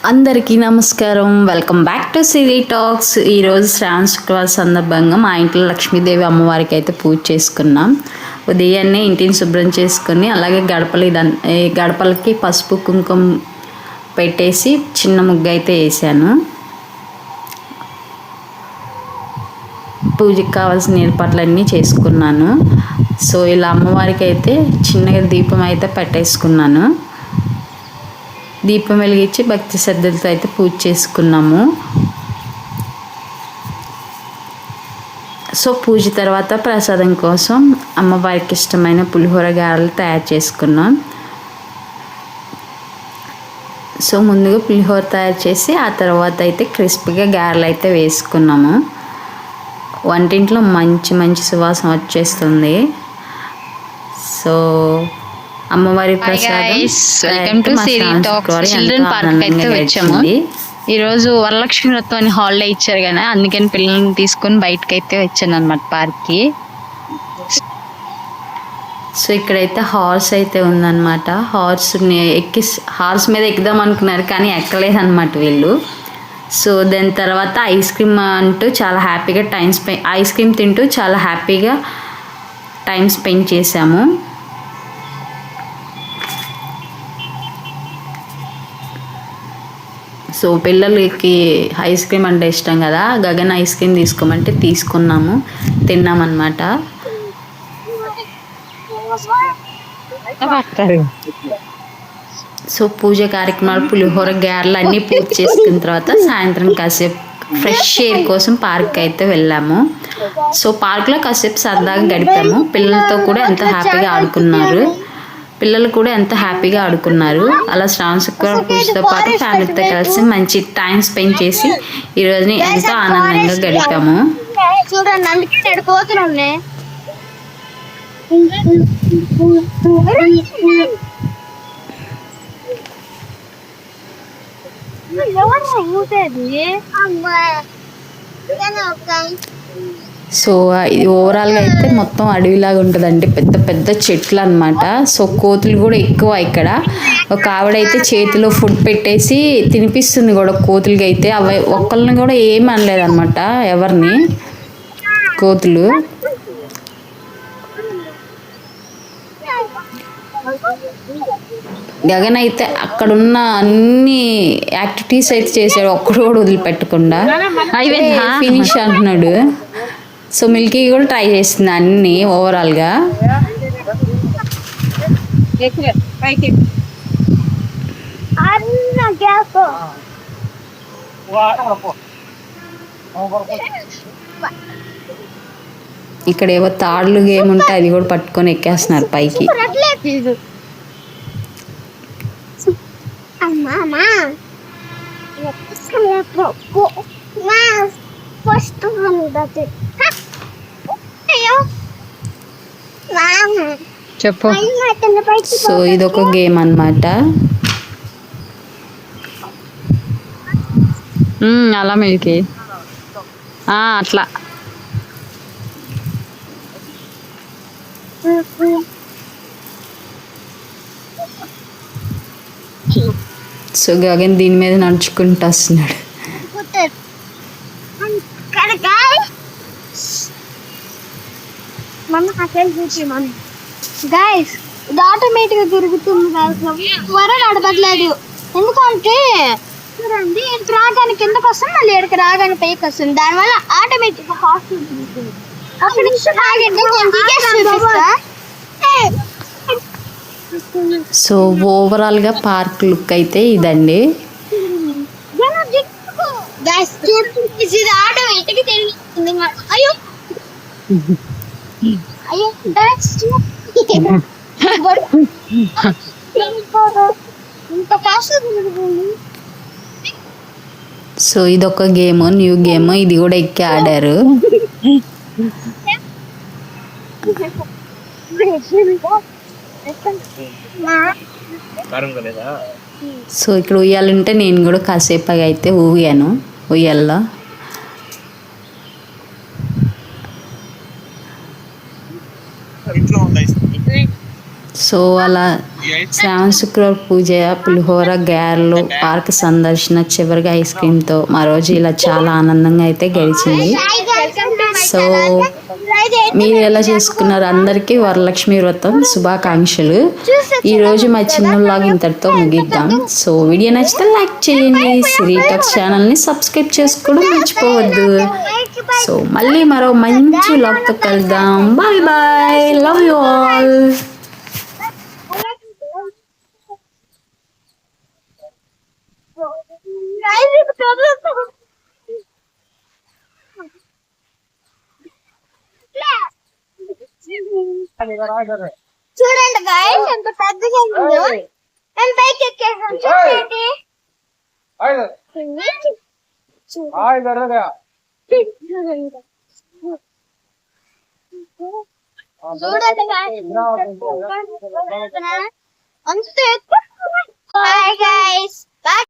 అందరికీ నమస్కారం. Welcome back to Siri talks. ఈరోజు శ్రావణ శుక్రవారం సందర్భంగా మా ఇంట్లో లక్ష్మీదేవి అమ్మవారికి అయితే పూజ చేసుకున్నాం. ఉదయాన్నే ఇంటిని శుభ్రం చేసుకుని అలాగే గడపలకి పసుపు కుంకుమ పెట్టేసి చిన్న ముగ్గు అయితే వేసాను. పూజకి కావాల్సిన ఏర్పాట్లన్నీ చేసుకున్నాను. సో ఇలా అమ్మవారికి అయితే చిన్నగా దీపం అయితే పెట్టేసుకున్నాను. దీపం వెలిగించి భక్తి శ్రద్ధలతో అయితే పూజ చేసుకున్నాము. సో పూజ తర్వాత ప్రసాదం కోసం అమ్మవారికి ఇష్టమైన పులిహోర గారెలు తయారు చేసుకున్నాం. సో ముందుగా పులిహోర తయారు చేసి ఆ తర్వాత అయితే క్రిస్పీగా గారెలు అయితే వేసుకున్నాము. వంటింట్లో మంచి మంచి సువాసన వచ్చేస్తుంది. సో అమ్మవారి ప్రసాదం చిల్డ్రన్ పార్క్ అయితే వచ్చాము. ఈరోజు వరలక్ష్మి వ్రతం అని హాలిడే ఇచ్చారు కదా, అందుకని పిల్లల్ని తీసుకొని బయటకు అయితే వచ్చాను అనమాట పార్క్కి. సో ఇక్కడైతే హార్స్ అయితే ఉందన్నమాట. హార్స్ మీద ఎక్కుదాం అనుకున్నారు కానీ ఎక్కలేదన్నమాట వీళ్ళు. సో దాని తర్వాత ఐస్ క్రీమ్ అంటూ చాలా హ్యాపీగా ఐస్ క్రీమ్ తింటూ చాలా హ్యాపీగా టైం స్పెండ్ చేసాము. సో పిల్లలకి ఐస్ క్రీమ్ అంటే ఇష్టం కదా, గగన్ ఐస్ క్రీమ్ తీసుకోమంటే తీసుకున్నాము, తిన్నామన్నమాట. సో పూజ కార్యక్రమాలు పులిహోర గారెలు అన్నీ పూర్తి చేసుకున్న తర్వాత సాయంత్రం కాసేపు ఫ్రెష్ ఎయిర్ కోసం పార్క్ అయితే వెళ్ళాము. సో పార్క్లో కాసేపు సరదాగా గడిపాము. పిల్లలతో కూడా ఎంత హ్యాపీగా ఆడుకున్నారు. అలా శ్రావణ శుక్రవారం పూజతో పాటు ఫ్యామిలీతో కలిసి మంచి టైం స్పెండ్ చేసి ఈ రోజుని ఎంతో ఆనందంగా గడిపాము. సో ఇది ఓవరాల్గా అయితే మొత్తం అడవిలాగా ఉంటుందండి, పెద్ద పెద్ద చెట్లు అనమాట. సో కోతులు కూడా ఎక్కువ ఇక్కడ. ఒక ఆవిడైతే చేతిలో ఫుడ్ పెట్టేసి తినిపిస్తుంది కూడా కోతులకి అయితే. అవి ఒక్కళ్ళని కూడా ఏం అనలేదన్నమాట ఎవరిని కోతులు. గగన్ అయితే అక్కడున్న అన్ని యాక్టివిటీస్ అయితే చేశాడు, ఒక్కడు కూడా వదిలిపెట్టకుండా. ఫినిష్ అంటున్నాడు. సో మిల్కీ కూడా ట్రై చేస్తుంది అన్ని ఓవరాల్గా. ఇక్కడ ఏవో తాడులు గేమ్ ఉంటే అది కూడా పట్టుకొని ఎక్కేస్తున్నారు పైకి. చెప్పు. సో ఇదొక గేమ్ అన్నమాట. అలా మిల్కి అట్లా. సో గగన్ దీని మీద నడుచుకుంటూ వస్తున్నాడు. గైస్ ఇది ఆటోమేటిక్గా తిరుగుతుంది, త్వరగా నడపట్లేదు. ఎందుకంటే చూడండి రాగానే కిందకు వస్తుంది, మళ్ళీ ఎక్కడికి రాగానే పైకి వస్తుంది. దానివల్ల ఆటోమేటిక్గా ఫాస్ట్ తిరుగుతుంది. అక్కడ సో ఓవరాల్గా పార్క్ లుక్ అయితే ఇదండి. ఆటోమేటిక్గా తిరుగుతుంది. అయ్యో అయ్యో సో ఇదొక గేమ్, న్యూ గేమ్. ఇది కూడా ఎక్కి ఆడారు. సో ఇక్కడ ఉయ్యాలంటే నేను కూడా కాసేపు అయితే ఊగాను ఉయ్యాల్లో. సో అలా శ్రావణ శుక్రవారం పూజ, పులిహోర, గారెలు, పార్క్ సందర్శన, చివరిగా ఐస్ క్రీమ్తో మా రోజు ఇలా చాలా ఆనందంగా అయితే గడిచింది. సో మీరు ఎలా చేసుకున్నారు? అందరికీ వరలక్ష్మి వ్రతం శుభాకాంక్షలు. ఈరోజు మా చిన్న వ్లాగ్ ఇంతటితో ముగిద్దాం. సో వీడియో నచ్చితే లైక్ చేయండి, సిరి టాక్స్ ఛానల్ని సబ్స్క్రైబ్ చేసుకోవడం మర్చిపోవద్దు. సో మళ్ళీ మరో మంచి వ్లాగ్తో కలుద్దాం. Bye bye, love you all. చూడండి గాయస్ ఎంత పెద్దగా ఉందో. నేను పైకి ఎక్కేసాను చూడండి. చూడండి guys. అంతే. Bye guys. Bye.